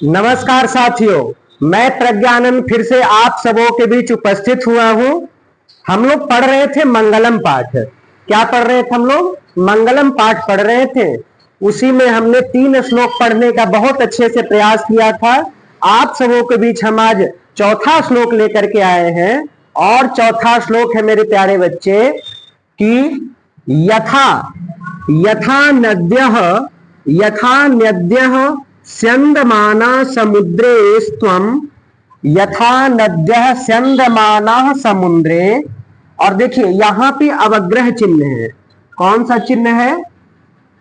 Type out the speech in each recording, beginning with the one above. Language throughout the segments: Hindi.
नमस्कार साथियों, मैं प्रज्ञानंद फिर से आप सबों के बीच उपस्थित हुआ हूं। हम लोग पढ़ रहे थे मंगलम पाठ। क्या पढ़ रहे थे हम लोग? मंगलम पाठ पढ़ रहे थे। उसी में हमने 3 श्लोक पढ़ने का बहुत अच्छे से प्रयास किया था। आप सबों के बीच हम आज चौथा श्लोक लेकर के आए हैं और चौथा श्लोक है मेरे प्यारे बच्चे कि यथा यथा नद्यः स्यन्दमाना समुद्रे स्त्वं यथा नद्यः स्यन्दमानाः समुद्रे। और देखिए यहां पे अवग्रह चिन्ह है। कौन सा चिन्ह है?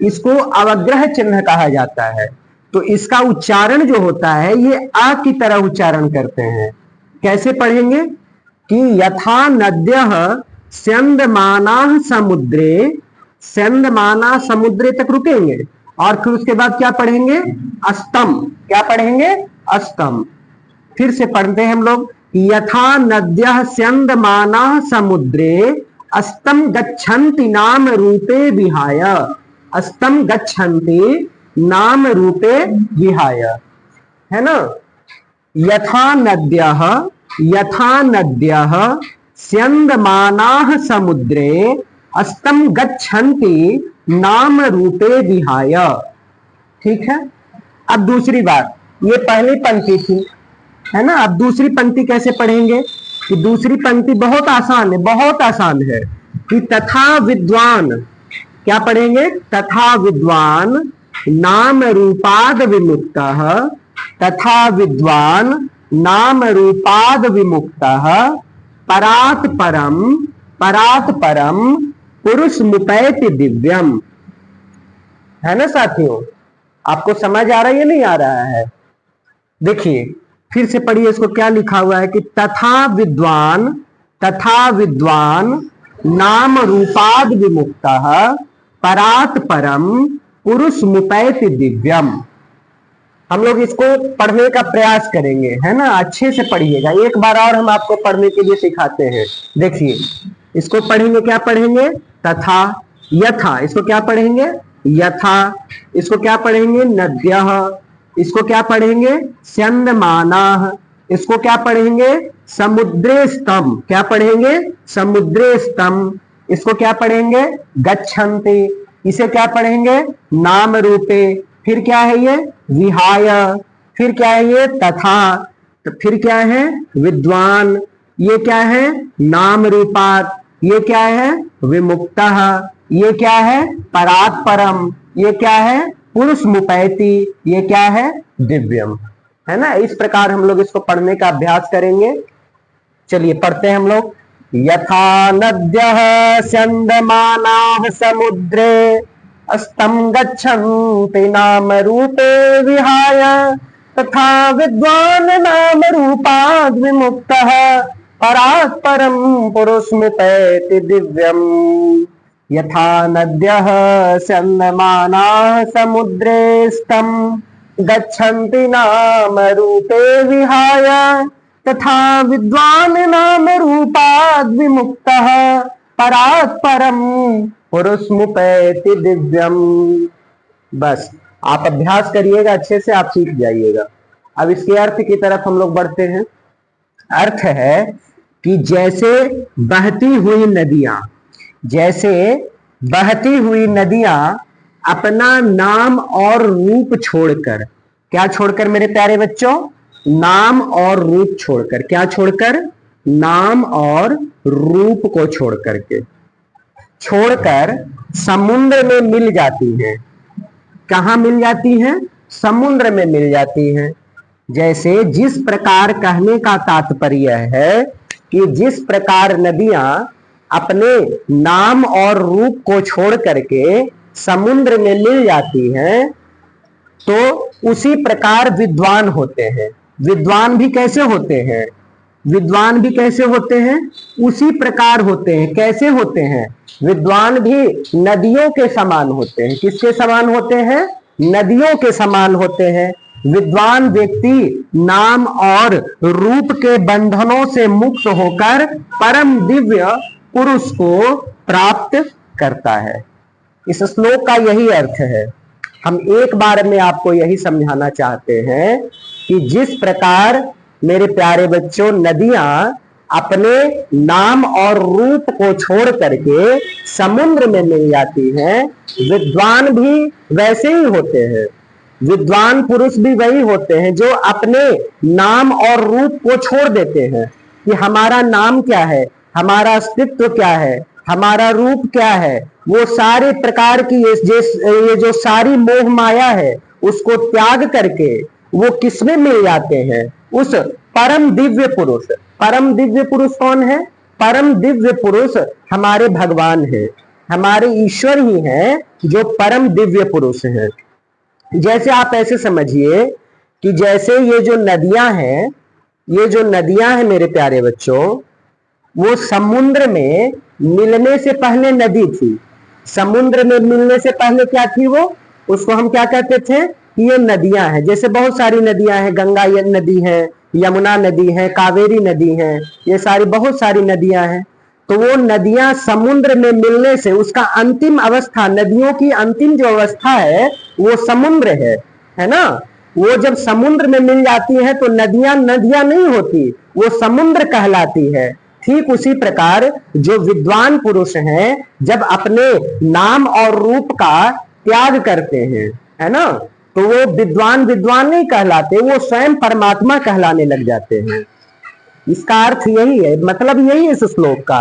इसको अवग्रह चिन्ह कहा जाता है। तो इसका उच्चारण जो होता है ये आ की तरह उच्चारण करते हैं। कैसे पढ़ेंगे कि यथा नद्यः स्यन्दमानाः समुद्रे, स्यन्दमाना समुद्रे तक रुकेंगे और फिर उसके बाद क्या पढ़ेंगे? अस्तम। क्या पढ़ेंगे? अस्तम। फिर से पढ़ते हैं हम लोग, यथा नद्यः स्यन्दमानाः समुद्रे अस्तम गच्छन्ति नाम रूपे विहाय। अस्तम गच्छन्ति नाम रूपे विहाय, है ना। यथा नद्यः स्यन्दमानाः समुद्रे अस्तम गच्छन्ति नाम रूपे विहाय। ठीक है। अब दूसरी बात, ये पहली पंक्ति थी, है ना। अब दूसरी पंक्ति कैसे पढ़ेंगे? कि दूसरी पंक्ति बहुत आसान है, बहुत आसान है कि तथा विद्वान। क्या पढ़ेंगे? तथा विद्वान नाम रूपाद विमुक्तः, तथा विद्वान नाम रूपाद विमुक्तः परात् परम पुरुष मुपैति दिव्यम। है ना साथियों, आपको समझ आ रहा है या नहीं आ रहा है? देखिए फिर से पढ़िए इसको, क्या लिखा हुआ है कि तथा विद्वान नाम रूपाद विमुक्तः परात् परम पुरुष मुपैति दिव्यम। हम लोग इसको पढ़ने का प्रयास करेंगे, है ना। अच्छे से पढ़िएगा, एक बार और हम आपको पढ़ने के लिए सिखाते हैं। देखिए इसको पढ़ेंगे, क्या पढ़ेंगे? तथा यथा, इसको क्या पढ़ेंगे? यथा। इसको क्या पढ़ेंगे? नद्यः। इसको क्या पढ़ेंगे? स्यन्दमानाः। इसको क्या पढ़ेंगे? समुद्रे स्तम। क्या पढ़ेंगे? समुद्रे स्तम। इसको क्या पढ़ेंगे? गच्छन्ति। इसे क्या पढ़ेंगे? नाम रूपे। फिर क्या है ये? विहाय। फिर क्या है ये? तथा। तो फिर क्या है? विद्वान। ये क्या है? नाम रूपात। ये क्या है? विमुक्तः। ये क्या है? परात् परम। ये क्या है? पुरुष मुपैति। ये क्या है? दिव्यम। है ना। इस प्रकार हम लोग इसको पढ़ने का अभ्यास करेंगे। चलिए पढ़ते हैं हम लोग। यथा नद्यः स्यन्दमानाः समुद्रे अस्तम गच्छन्ति नाम रूपे विहाय तथा विद्वान नाम रूपाद् विमुक्तः परात् परम पुरुष मुपैति दिव्यम। यथा नद्यः स्यन्दमानाः समुद्रे स्तम गच्छन्ति नाम रूपे विहाय तथा विद्वान नाम रूपाद् विमुक्तः परात् परम पुरुष मुपैति दिव्यम। बस आप अभ्यास करिएगा, अच्छे से आप सीख जाइएगा। अब इसके अर्थ की तरफ हम लोग बढ़ते हैं। अर्थ है कि जैसे बहती हुई नदियां अपना नाम और रूप छोड़कर, क्या छोड़कर मेरे प्यारे बच्चों? नाम और रूप छोड़कर। क्या छोड़कर? नाम और रूप को छोड़कर समुद्र में मिल जाती हैं। कहां मिल जाती हैं? समुद्र में मिल जाती हैं। जैसे जिस प्रकार, कहने का तात्पर्य है कि जिस प्रकार नदियां अपने नाम और रूप को छोड़ करके समुद्र में मिल जाती हैं, तो उसी प्रकार विद्वान होते हैं। विद्वान भी कैसे होते हैं? विद्वान भी कैसे होते हैं? उसी प्रकार होते हैं। कैसे होते हैं? विद्वान भी नदियों के समान होते हैं। किसके समान होते हैं? नदियों के समान होते हैं। विद्वान व्यक्ति नाम और रूप के बंधनों से मुक्त होकर परम दिव्य पुरुष को प्राप्त करता है। इस श्लोक का यही अर्थ है। हम एक बार में आपको यही समझाना चाहते हैं कि जिस प्रकार मेरे प्यारे बच्चों नदियां अपने नाम और रूप को छोड़ करके समुद्र में मिल जाती हैं, विद्वान भी वैसे ही होते हैं। विद्वान पुरुष भी वही होते हैं जो अपने नाम और रूप को छोड़ देते हैं कि हमारा नाम क्या है, हमारा अस्तित्व क्या है, हमारा रूप क्या है। वो सारे प्रकार की ये जो सारी मोह माया है उसको त्याग करके वो किसमें मिल जाते हैं, उस परम दिव्य पुरुष। परम दिव्य पुरुष कौन है? परम दिव्य पुरुष हमारे भगवान है, हमारे ईश्वर ही हैं जो परम दिव्य पुरुष हैं। जैसे आप ऐसे समझिए कि जैसे ये जो नदियां हैं, ये जो नदियां हैं मेरे प्यारे बच्चों, वो समुद्र में मिलने से पहले नदी थी। समुद्र में मिलने से पहले क्या थी वो? उसको हम क्या कहते थे कि ये नदियां हैं। जैसे बहुत सारी नदियां हैं, गंगा नदी है, यमुना नदी है, कावेरी नदी है, ये सारी बहुत सारी नदियां हैं। तो वो नदियां समुद्र में मिलने से उसका अंतिम अवस्था, नदियों की अंतिम जो अवस्था है वो समुद्र है ना। वो जब समुद्र में मिल जाती है तो नदियां नदियां नहीं होती, वो समुद्र कहलाती है। ठीक उसी प्रकार जो विद्वान पुरुष हैं जब अपने नाम और रूप का त्याग करते हैं, है ना, तो वो विद्वान विद्वान नहीं कहलाते, वो स्वयं परमात्मा कहलाने लग जाते हैं। इसका अर्थ यही है, मतलब यही है इस श्लोक का।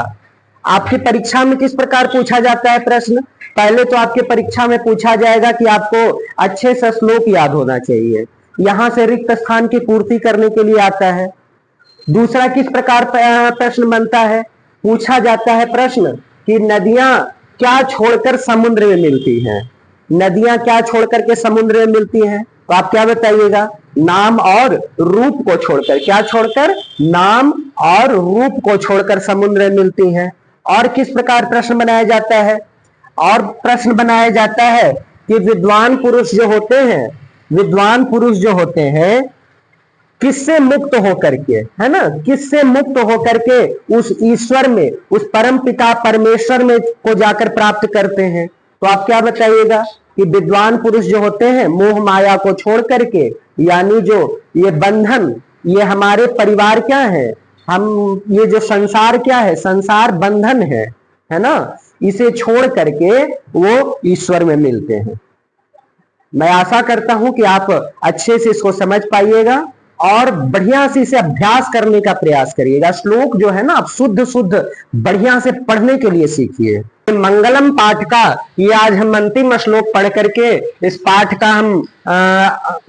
आपकी परीक्षा में किस प्रकार पूछा जाता है प्रश्न? पहले तो आपके परीक्षा में पूछा जाएगा कि आपको अच्छे से श्लोक याद होना चाहिए, यहां से रिक्त स्थान की पूर्ति करने के लिए आता है। दूसरा किस प्रकार प्रश्न बनता है? पूछा जाता है प्रश्न कि नदियां क्या छोड़कर समुद्र में मिलती हैं। नदियां क्या छोड़कर के समुद्र में मिलती हैं? तो आप क्या बताइएगा? नाम और रूप को छोड़कर। क्या छोड़कर? नाम और रूप को छोड़कर समुद्र में मिलती हैं। और किस प्रकार प्रश्न बनाया जाता है? और प्रश्न बनाया जाता है कि विद्वान पुरुष जो होते हैं, विद्वान पुरुष जो होते हैं किससे मुक्त होकर के, है ना, किससे मुक्त होकर के उस ईश्वर में, उस परम पिता परमेश्वर में को जाकर प्राप्त करते हैं। तो आप क्या बताइएगा कि विद्वान पुरुष जो होते हैं मोह माया को छोड़ करके, यानी जो ये बंधन, ये हमारे परिवार क्या है, हम ये जो संसार क्या है, संसार बंधन है ना, इसे छोड़ करके वो ईश्वर में मिलते हैं। मैं आशा करता हूं कि आप अच्छे से इसको समझ पाइएगा और बढ़िया से इसे अभ्यास करने का प्रयास करिएगा। श्लोक जो है ना आप शुद्ध शुद्ध बढ़िया से पढ़ने के लिए सीखिए। मंगलम पाठ का ये आज हम अंतिम श्लोक पढ़ करके इस पाठ का हम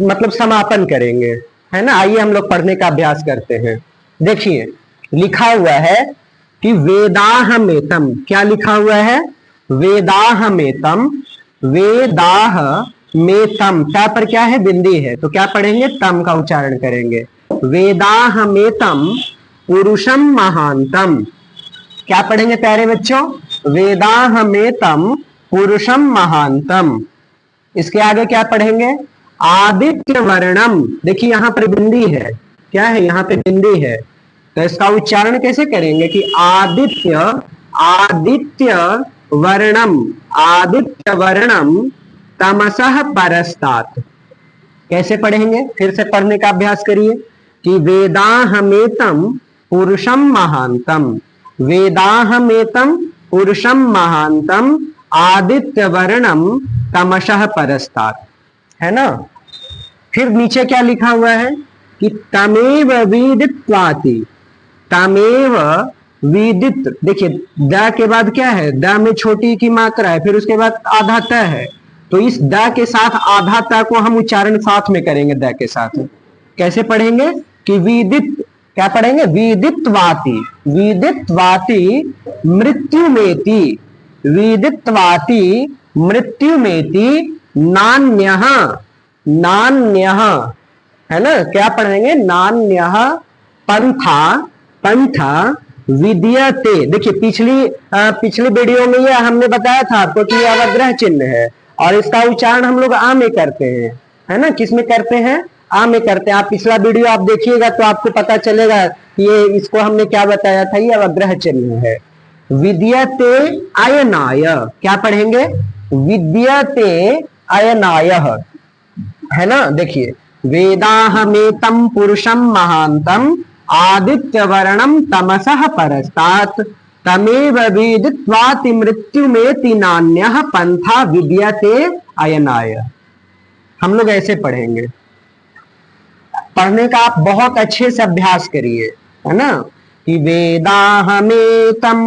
मतलब समापन करेंगे, है ना। आइए हम लोग पढ़ने का अभ्यास करते हैं। देखिए लिखा हुआ है कि वेदाहमेतम। क्या लिखा हुआ है? वेदाहमेतम। वेदाह में तम, ता पर क्या है? बिंदी है, तो क्या पढ़ेंगे? तम का उच्चारण करेंगे। वेदाहमेतम पुरुषम महांतम। क्या पढ़ेंगे प्यारे बच्चों? वेदाहमेतम पुरुषम महांतम। इसके आगे क्या पढ़ेंगे? आदित्य वर्णम। देखिए यहां पर बिंदी है, क्या है? यहां पे बिंदी है, तो इसका उच्चारण कैसे करेंगे कि आदित्य, आदित्य वर्णम, आदित्य वर्णम तमसः परस्तात्। कैसे पढ़ेंगे? फिर से पढ़ने का अभ्यास करिए कि वेदाहमेतम पुरुषम महांतम। वेदाहमेतम पुरुषम महांतम आदित्य वर्णम तमसः परस्तात्, है ना। फिर नीचे क्या लिखा हुआ है कि तमेव विदित्वाति। तमेव विदित। देखिए द के बाद क्या है? द में छोटी की मात्रा है, फिर उसके बाद आधा त है, तो इस द के साथ आधा त को हम उच्चारण साथ में करेंगे। द के साथ कैसे पढ़ेंगे कि विदित। क्या पढ़ेंगे? विदित्वाति। विदित्वाति मृत्युमेति। विदित्वाति मृत्युमेति नान्यः। नान्यः, है ना। क्या पढ़ेंगे? नान्यः पंथा, पंथा विद्यते। देखिए पिछली वीडियो में ये हमने बताया था आपको कि यह अवग्रह चिन्ह है और इसका उच्चारण हम लोग आ में करते हैं, है ना। किस में करते हैं? आ में करते हैं। आप पिछला वीडियो आप देखिएगा तो आपको पता चलेगा कि ये इसको हमने क्या बताया था, ये अवग्रह चिन्ह है। विद्यते अयनाय। क्या पढ़ेंगे? विद्यते अयनाय, है ना। देखिए वेदाहमेतं पुरुषं महांतम आदित्य वर्णम तमसः परस्तात् तमेव वेदित्वाति मृत्युमेति नान्यः पंथा विद्यते अयनाय। हम लोग ऐसे पढ़ेंगे। पढ़ने का आप बहुत अच्छे से अभ्यास करिए, है ना, कि वेदाहमेतं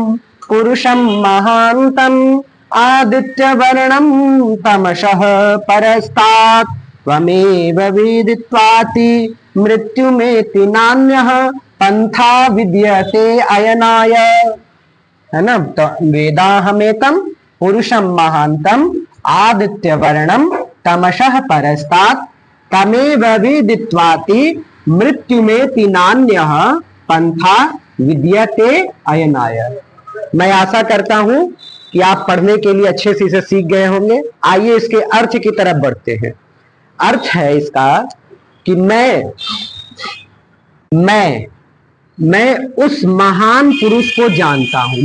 पुरुषं महांतम आदित्य वर्णम तमसः परस्तात् त्वमेव वेदित्वाति मृत्युमेति नान्यः पंथा विद्यते अयनाय, है ना। तो वेदाहमेतं पुरुषं महांतम आदित्य वर्णम तमसः परस्तात् तमेव वेदित्वाति मृत्युमेति नान्यः पंथा विद्यते अयनाय। मैं आशा करता हूं कि आप पढ़ने के लिए अच्छे से इसे सीख गए होंगे। आइए इसके अर्थ की तरफ बढ़ते हैं। अर्थ है इसका कि मैं उस महान पुरुष को जानता हूं।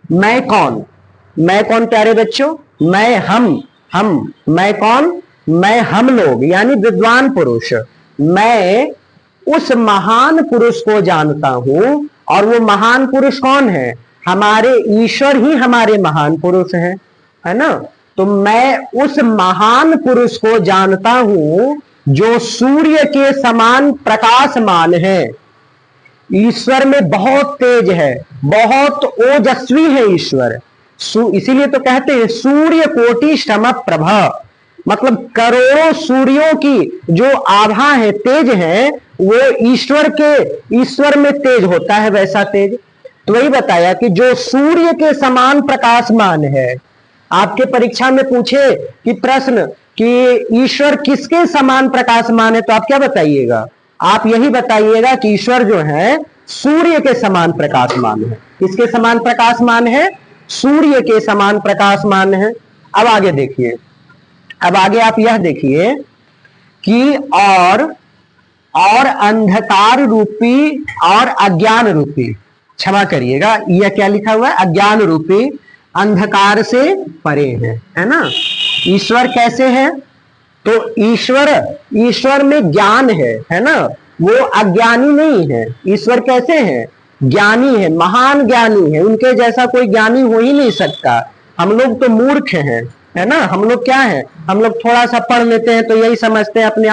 मैं कौन प्यारे बच्चों? मैं कौन? मैं हम लोग यानी विद्वान पुरुष। मैं उस महान पुरुष को जानता हूं। और वो महान पुरुष कौन है? हमारे ईश्वर ही हमारे महान पुरुष हैं, है ना। तो मैं उस महान पुरुष को जानता हूं जो सूर्य के समान प्रकाशमान है। ईश्वर में बहुत तेज है, बहुत ओजस्वी है ईश्वर। इसीलिए तो कहते हैं सूर्य कोटि समप्रभा, मतलब करोड़ों सूर्यों की जो आभा है, तेज है, वो ईश्वर में तेज होता है, वैसा तेज। तो वही बताया कि जो सूर्य के समान प्रकाशमान है। आपके परीक्षा में पूछे कि प्रश्न कि ईश्वर किसके समान प्रकाशमान है, तो आप क्या बताइएगा? आप यही बताइएगा कि ईश्वर जो है सूर्य के समान प्रकाशमान है। किसके समान प्रकाशमान है? सूर्य के समान प्रकाशमान है। अब आगे देखिए, अब आगे आप यह देखिए कि और अंधकार रूपी और अज्ञान रूपी, क्षमा करिएगा, यह क्या लिखा हुआ है? अज्ञान रूपी अंधकार से परे है ना। ईश्वर कैसे है? तो ईश्वर में ज्ञान है ना। वो अज्ञानी नहीं है। ईश्वर कैसे है? ज्ञानी है, महान ज्ञानी है। उनके जैसा कोई ज्ञानी हो ही नहीं सकता। हम लोग तो मूर्ख हैं, है ना। हम लोग क्या है? हम लोग थोड़ा सा पढ़ लेते हैं तो यही समझते हैं अपने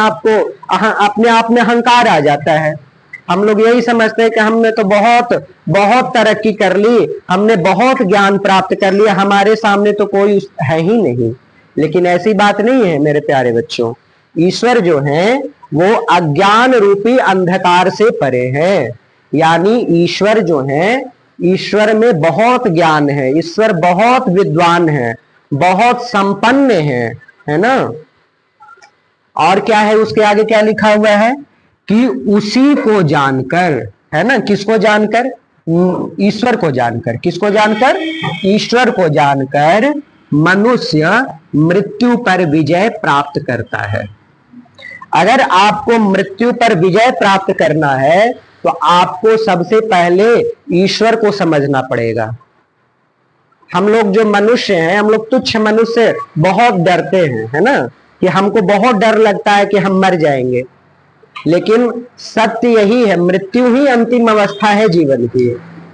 आप में अहंकार आ जाता है। हम लोग यही समझते हैं कि हमने तो बहुत तरक्की कर ली, हमने बहुत ज्ञान प्राप्त कर लिया, हमारे सामने तो कोई है ही नहीं। लेकिन ऐसी बात नहीं है मेरे प्यारे बच्चों। ईश्वर जो है वो अज्ञान रूपी अंधकार से परे है। यानी ईश्वर जो है, ईश्वर में बहुत ज्ञान है, ईश्वर बहुत विद्वान है, बहुत संपन्न है ना। और क्या है उसके आगे क्या लिखा हुआ है कि उसी को जानकर, है ना, किसको जानकर? ईश्वर को जानकर। किसको जानकर? ईश्वर को जानकर मनुष्य मृत्यु पर विजय प्राप्त करता है। अगर आपको मृत्यु पर विजय प्राप्त करना है तो आपको सबसे पहले ईश्वर को समझना पड़ेगा। हम लोग जो मनुष्य हैं, हम लोग तुच्छ मनुष्य बहुत डरते हैं, है ना, कि हमको बहुत डर लगता है कि हम मर जाएंगे। लेकिन सत्य यही है, मृत्यु ही अंतिम अवस्था है जीवन की।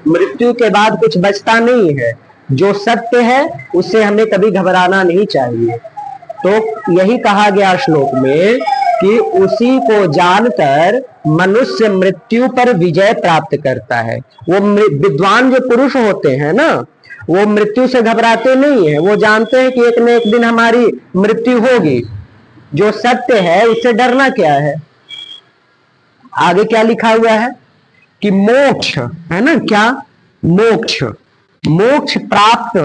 मृत्यु के बाद कुछ बचता नहीं है। जो सत्य है उससे हमें कभी घबराना नहीं चाहिए। तो यही कहा गया श्लोक में कि उसी को जानकर मनुष्य मृत्यु पर विजय प्राप्त करता है। वो विद्वान जो पुरुष होते हैं ना, वो मृत्यु से घबराते नहीं है। वो जानते हैं कि एक न एक दिन हमारी मृत्यु होगी। जो सत्य है उससे डरना क्या है। आगे क्या लिखा हुआ है कि मोक्ष, है ना, क्या? मोक्ष प्राप्त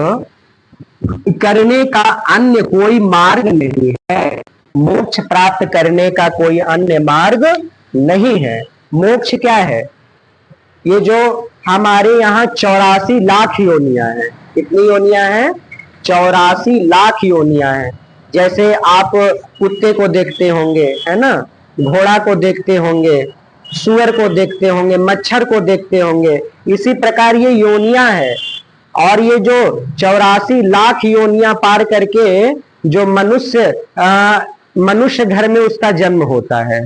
करने का अन्य कोई मार्ग नहीं है। मोक्ष प्राप्त करने का कोई अन्य मार्ग नहीं है। मोक्ष क्या है? ये जो हमारे यहाँ 84 लाख योनियां हैं। कितनी योनियां हैं? 84 लाख योनियां हैं। जैसे आप कुत्ते को देखते होंगे, है ना, घोड़ा को देखते होंगे, सूअर को देखते होंगे, मच्छर को देखते होंगे, इसी प्रकार ये योनियां हैं। और ये जो 84 लाख योनियां पार करके जो मनुष्य मनुष्य घर में उसका जन्म होता है।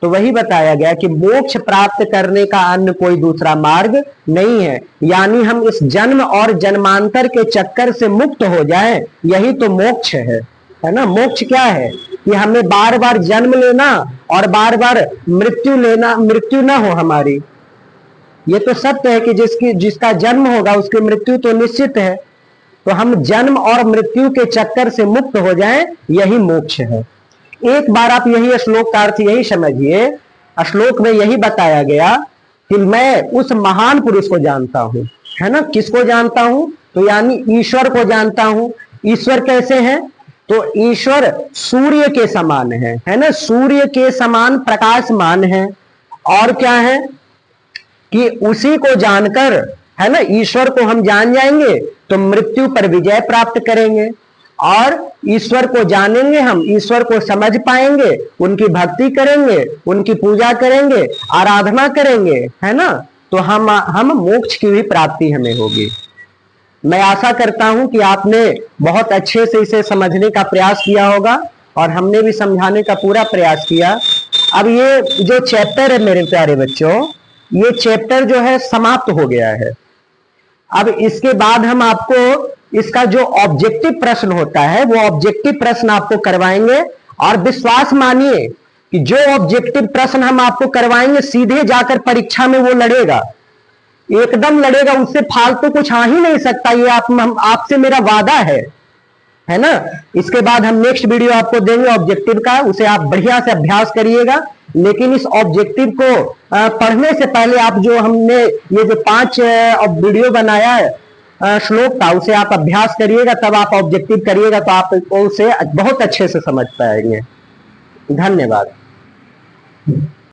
तो वही बताया गया कि मोक्ष प्राप्त करने का अन्य कोई दूसरा मार्ग नहीं है, यानी हम इस जन्म और जन्मांतर के चक्कर से मुक्त हो जाएं, यही तो मोक्ष है ना। मोक्ष क्या है कि हमें बार बार जन्म लेना और बार बार मृत्यु लेना, मृत्यु ना हो हमारी। ये तो सत्य है कि जिसका जन्म होगा उसकी मृत्यु तो निश्चित है। तो हम जन्म और मृत्यु के चक्कर से मुक्त हो जाएं, यही मोक्ष है। एक बार आप यही श्लोक का अर्थ यही समझिए, श्लोक में यही बताया गया कि मैं उस महान पुरुष को जानता हूं, है ना। किसको जानता हूं? तो यानी ईश्वर को जानता हूं। ईश्वर कैसे हैं? तो ईश्वर सूर्य के समान है ना, सूर्य के समान प्रकाशमान है। और क्या है कि उसी को जानकर, है ना, ईश्वर को हम जान जाएंगे तो मृत्यु पर विजय प्राप्त करेंगे। और ईश्वर को जानेंगे, हम ईश्वर को समझ पाएंगे, उनकी भक्ति करेंगे, उनकी पूजा करेंगे, आराधना करेंगे, है ना। तो हम मोक्ष की भी प्राप्ति हमें होगी। मैं आशा करता हूं कि आपने बहुत अच्छे से इसे समझने का प्रयास किया होगा और हमने भी समझाने का पूरा प्रयास किया। अब ये जो चैप्टर है मेरे प्यारे बच्चों, ये चैप्टर जो है समाप्त हो गया है। अब इसके बाद हम आपको इसका जो ऑब्जेक्टिव प्रश्न होता है वो ऑब्जेक्टिव प्रश्न आपको करवाएंगे। और विश्वास मानिए कि जो ऑब्जेक्टिव प्रश्न हम आपको करवाएंगे सीधे जाकर परीक्षा में वो लड़ेगा, एकदम लड़ेगा, उससे फालतू कुछ आ ही नहीं सकता। ये आपसे मेरा वादा है ना। इसके बाद हम नेक्स्ट वीडियो आपको देंगे ऑब्जेक्टिव का, उसे आप बढ़िया से अभ्यास करिएगा। लेकिन इस ऑब्जेक्टिव को पढ़ने से पहले आप जो हमने ये जो 5 वीडियो बनाया है श्लोक का, उसे आप अभ्यास करिएगा, तब आप ऑब्जेक्टिव करिएगा तो आप उसे बहुत अच्छे से समझ पाएंगे। धन्यवाद।